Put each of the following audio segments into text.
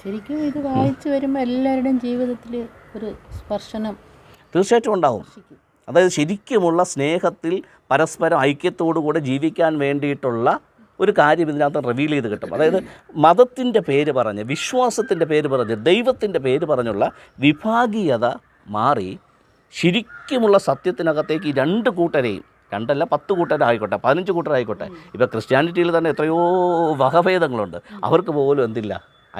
ശരിക്കും ഇത് വായിച്ചു വരുമ്പോൾ എല്ലാവരുടെയും ജീവിതത്തിൽ ഒരു സ്പർശനം തീർച്ചയായിട്ടും ഉണ്ടാവും. അതായത് ശരിക്കുമുള്ള സ്നേഹത്തിൽ പരസ്പരം ഐക്യത്തോടുകൂടെ ജീവിക്കാൻ വേണ്ടിയിട്ടുള്ള ഒരു കാര്യം ഇതിനകത്ത് റിവീൽ ചെയ്ത് കിട്ടും. അതായത് മതത്തിൻ്റെ പേര് പറഞ്ഞ്, വിശ്വാസത്തിൻ്റെ പേര് പറഞ്ഞ്, ദൈവത്തിൻ്റെ പേര് പറഞ്ഞുള്ള വിഭാഗീയത മാറി ശരിക്കുമുള്ള സത്യത്തിനകത്തേക്ക് ഈ രണ്ട് കൂട്ടരെയും, രണ്ടല്ല 10 കൂട്ടരായിക്കോട്ടെ, 15 കൂട്ടരായിക്കോട്ടെ, ഇപ്പോൾ ക്രിസ്ത്യാനിറ്റിയിൽ തന്നെ എത്രയോ വകഭേദങ്ങളുണ്ട്, അവർക്ക് പോലും എന്തില്ല,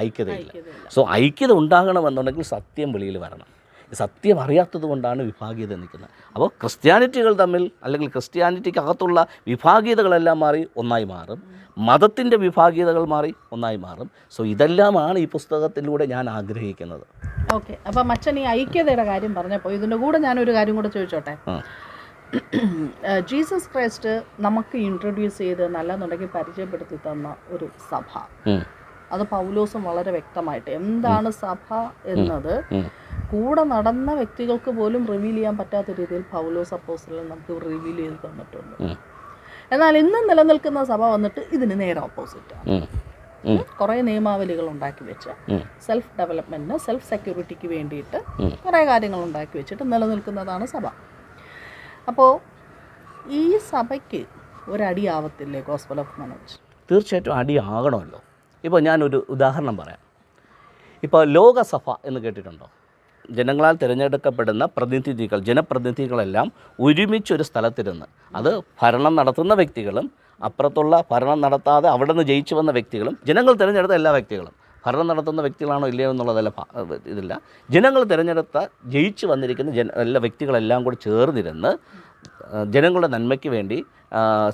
ഐക്യതയില്ല. സോ ഐക്യത ഉണ്ടാകണമെന്നുണ്ടെങ്കിൽ സത്യം വെളിയിൽ വരണം. സത്യം അറിയാത്തത് കൊണ്ടാണ് വിഭാഗീയത നിൽക്കുന്നത്. അപ്പോൾ ക്രിസ്ത്യാനിറ്റികൾ തമ്മിൽ, അല്ലെങ്കിൽ ക്രിസ്ത്യാനിറ്റിക്കകത്തുള്ള വിഭാഗീയതകളെല്ലാം മാറി ഒന്നായി മാറും, മതത്തിൻ്റെ വിഭാഗീയതകൾ മാറി ഒന്നായി മാറും. സോ ഇതെല്ലാമാണ് ഈ പുസ്തകത്തിലൂടെ ഞാൻ ആഗ്രഹിക്കുന്നത്. ഓക്കെ, അപ്പം അച്ഛൻ ഈ ഐക്യതയുടെ കാര്യം പറഞ്ഞപ്പോൾ ഇതിൻ്റെ കൂടെ ഞാനൊരു കാര്യം കൂടെ ചോദിച്ചോട്ടെ. ജീസസ് ക്രൈസ്റ്റ് നമുക്ക് ഇൻട്രൊഡ്യൂസ് ചെയ്ത് നല്ലെന്നുണ്ടെങ്കിൽ പരിചയപ്പെടുത്തി തന്ന ഒരു സഭ, അത് പൗലോസും വളരെ വ്യക്തമായിട്ട് എന്താണ് സഭ എന്നത് കൂടെ നടന്ന വ്യക്തികൾക്ക് പോലും റിവീൽ ചെയ്യാൻ പറ്റാത്ത രീതിയിൽ പൗലോസ് അപ്പോസ്തലൻ നമുക്ക് റിവീൽ ചെയ്ത് തന്നിട്ടുണ്ട്. എന്നാൽ ഇന്ന് നിലനിൽക്കുന്ന സഭ വന്നിട്ട് ഇതിന് നേരെ ഓപ്പോസിറ്റാണ്. കുറേ നിയമാവലികൾ ഉണ്ടാക്കി വെച്ച് സെൽഫ് ഡെവലപ്മെൻറ്റിന്, സെൽഫ് സെക്യൂരിറ്റിക്ക് വേണ്ടിയിട്ട് കുറേ കാര്യങ്ങൾ ഉണ്ടാക്കി വെച്ചിട്ട് നിലനിൽക്കുന്നതാണ് സഭ. അപ്പോൾ ഈ സഭയ്ക്ക് ഒരടിയാവത്തില്ലേ ഗോസ്പൽ ഓഫ് മനോജ്? തീർച്ചയായിട്ടും അടിയാകണമല്ലോ. ഇപ്പോൾ ഞാനൊരു ഉദാഹരണം പറയാം. ഇപ്പോൾ ലോകസഭ എന്ന് കേട്ടിട്ടുണ്ടോ? ജനങ്ങളാൽ തിരഞ്ഞെടുക്കപ്പെടുന്ന പ്രതിനിധികൾ, ജനപ്രതിനിധികളെല്ലാം ഒരുമിച്ചൊരു സ്ഥലത്തിരുന്ന്, അത് ഭരണം നടത്തുന്ന വ്യക്തികളും അപ്പുറത്തുള്ള ഭരണം നടത്താതെ അവിടെ നിന്ന് ജയിച്ചു വന്ന വ്യക്തികളും, ജനങ്ങൾ തിരഞ്ഞെടുത്ത എല്ലാ വ്യക്തികളും, ഭരണം നടത്തുന്ന വ്യക്തികളാണോ ഇല്ലയോ എന്നുള്ളതല്ല ഇതില്ല, ജനങ്ങൾ തിരഞ്ഞെടുത്ത ജയിച്ചു വന്നിരിക്കുന്ന എല്ലാ വ്യക്തികളെല്ലാം കൂടി ചേർന്നിരുന്ന് ജനങ്ങളുടെ നന്മയ്ക്ക് വേണ്ടി,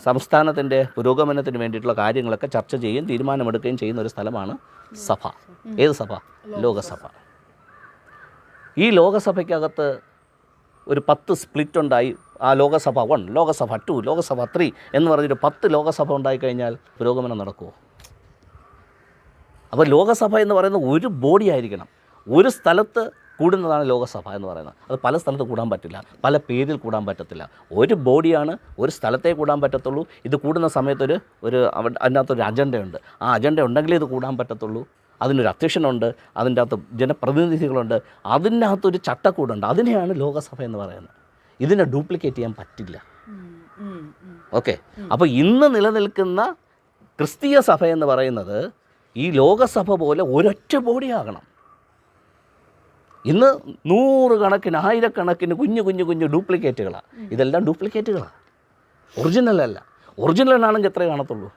സംസ്ഥാനത്തിൻ്റെ പുരോഗമനത്തിന് വേണ്ടിയിട്ടുള്ള കാര്യങ്ങളൊക്കെ ചർച്ച ചെയ്യുകയും തീരുമാനമെടുക്കുകയും ചെയ്യുന്ന ഒരു സ്ഥലമാണ് സഭ. ഏത് സഭ? ലോകസഭ. ഈ ലോകസഭയ്ക്കകത്ത് ഒരു 10 സ്പ്ലിറ്റ് ഉണ്ടായി. ആ ലോകസഭ 1, ലോകസഭ 2, ലോകസഭ 3 എന്ന് പറഞ്ഞൊരു 10 ലോകസഭ ഉണ്ടായിക്കഴിഞ്ഞാൽ പുരോഗമനം നടക്കുമോ? അപ്പോൾ ലോകസഭ എന്ന് പറയുന്നത് ഒരു ബോഡി ആയിരിക്കണം. ഒരു സ്ഥലത്ത് കൂടുന്നതാണ് ലോകസഭ എന്ന് പറയുന്നത്. അത് പല സ്ഥലത്ത് കൂടാൻ പറ്റില്ല, പല പേരിൽ കൂടാൻ പറ്റത്തില്ല. ഒരു ബോഡിയാണ്, ഒരു സ്ഥലത്തേ കൂടാൻ പറ്റത്തുള്ളൂ. ഇത് കൂടുന്ന സമയത്തൊരു അതിനകത്തൊരു അജണ്ടയുണ്ട്. ആ അജണ്ട ഉണ്ടെങ്കിലേ ഇത് കൂടാൻ പറ്റത്തുള്ളൂ. അതിനൊരു അധ്യക്ഷനുണ്ട്, അതിൻ്റെ അകത്ത് ജനപ്രതിനിധികളുണ്ട്, അതിനകത്തൊരു ചട്ടക്കൂടുണ്ട്. അതിനെയാണ് ലോകസഭ എന്ന് പറയുന്നത്. ഇതിനെ ഡ്യൂപ്ലിക്കേറ്റ് ചെയ്യാൻ പറ്റില്ല. ഓക്കെ, അപ്പോൾ ഇന്ന് നിലനിൽക്കുന്ന ക്രിസ്തീയ സഭ എന്ന് പറയുന്നത് ഈ ലോകസഭ പോലെ ഒരൊറ്റ ബോഡിയാകണം. ഇന്ന് 100 കണക്കിന് 1000 കുഞ്ഞു കുഞ്ഞു കുഞ്ഞു ഡ്യൂപ്ലിക്കേറ്റുകളാണ്. ഇതെല്ലാം ഡ്യൂപ്ലിക്കേറ്റുകളാണ്, ഒറിജിനലല്ല. ഒറിജിനലാണെങ്കിൽ എത്രയേ കാണത്തുള്ളൂ?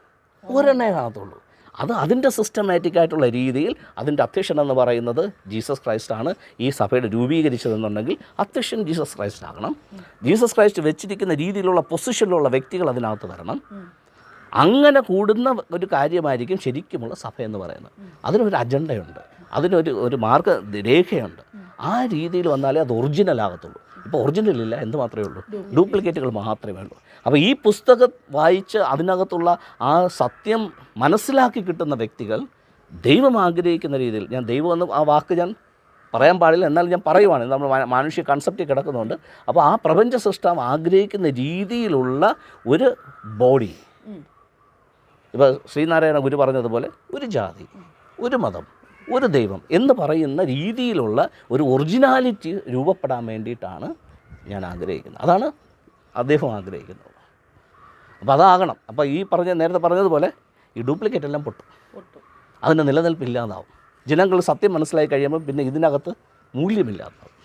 ഒരെണ്ണേ കാണത്തുള്ളൂ. അത് അതിൻ്റെ സിസ്റ്റമാറ്റിക് ആയിട്ടുള്ള രീതിയിൽ അതിൻ്റെ അധ്യക്ഷൻ എന്ന് പറയുന്നത് ജീസസ് ക്രൈസ്റ്റ് ആണ്. ഈ സഭയുടെ രൂപീകരിച്ചതെന്നുണ്ടെങ്കിൽ അധ്യക്ഷൻ ജീസസ് ക്രൈസ്റ്റ് ആകണം. ജീസസ് ക്രൈസ്റ്റ് വെച്ചിരിക്കുന്ന രീതിയിലുള്ള പൊസിഷനിലുള്ള വ്യക്തികൾ അതിനകത്ത് വരണം. അങ്ങനെ കൂടുന്ന ഒരു കാര്യമായിരിക്കും ശരിക്കുമുള്ള സഭ എന്ന് പറയുന്നത്. അതിനൊരു അജണ്ടയുണ്ട്, അതിനൊരു മാർഗ്ഗരേഖയുണ്ട്. ആ രീതിയിൽ വന്നാലേ അത് ഒറിജിനൽ ആകത്തുള്ളൂ. ഇപ്പോൾ ഒറിജിനലില്ല, എന്ത് മാത്രമേ ഉള്ളൂ? ഡ്യൂപ്ലിക്കേറ്റുകൾ മാത്രമേ ഉള്ളൂ. അപ്പോൾ ഈ പുസ്തകം വായിച്ച് അതിനകത്തുള്ള ആ സത്യം മനസ്സിലാക്കി കിട്ടുന്ന വ്യക്തികൾ ദൈവം ആഗ്രഹിക്കുന്ന രീതിയിൽ, ഞാൻ ദൈവം എന്ന് ആ വാക്ക് ഞാൻ പറയാൻ പാടില്ല, എന്നാലും ഞാൻ പറയുവാണ്, നമ്മൾ മാനുഷിക കൺസെപ്റ്റിൽ കിടക്കുന്നുണ്ട്. അപ്പോൾ ആ പ്രപഞ്ച സൃഷ്ടാവ് ആഗ്രഹിക്കുന്ന രീതിയിലുള്ള ഒരു ബോഡി, ഇപ്പോൾ ശ്രീനാരായണ ഗുരു പറഞ്ഞതുപോലെ ഒരു ജാതി, ഒരു മതം, ഒരു ദൈവം എന്ന് പറയുന്ന രീതിയിലുള്ള ഒരു ഒറിജിനാലിറ്റി രൂപപ്പെടാൻ വേണ്ടിയിട്ടാണ് ഞാൻ ആഗ്രഹിക്കുന്നത്. അതാണ് അദ്ദേഹം ആഗ്രഹിക്കുന്നത്. അപ്പോൾ അതാകണം. അപ്പോൾ ഈ നേരത്തെ പറഞ്ഞതുപോലെ ഈ ഡ്യൂപ്ലിക്കേറ്റ് എല്ലാം പൊട്ടും, അതിൻ്റെ നിലനിൽപ്പില്ലാതാവും. ജനങ്ങൾ സത്യം മനസ്സിലായി കഴിയുമ്പോൾ പിന്നെ ഇതിനകത്ത് മൂല്യമില്ലാതാവും.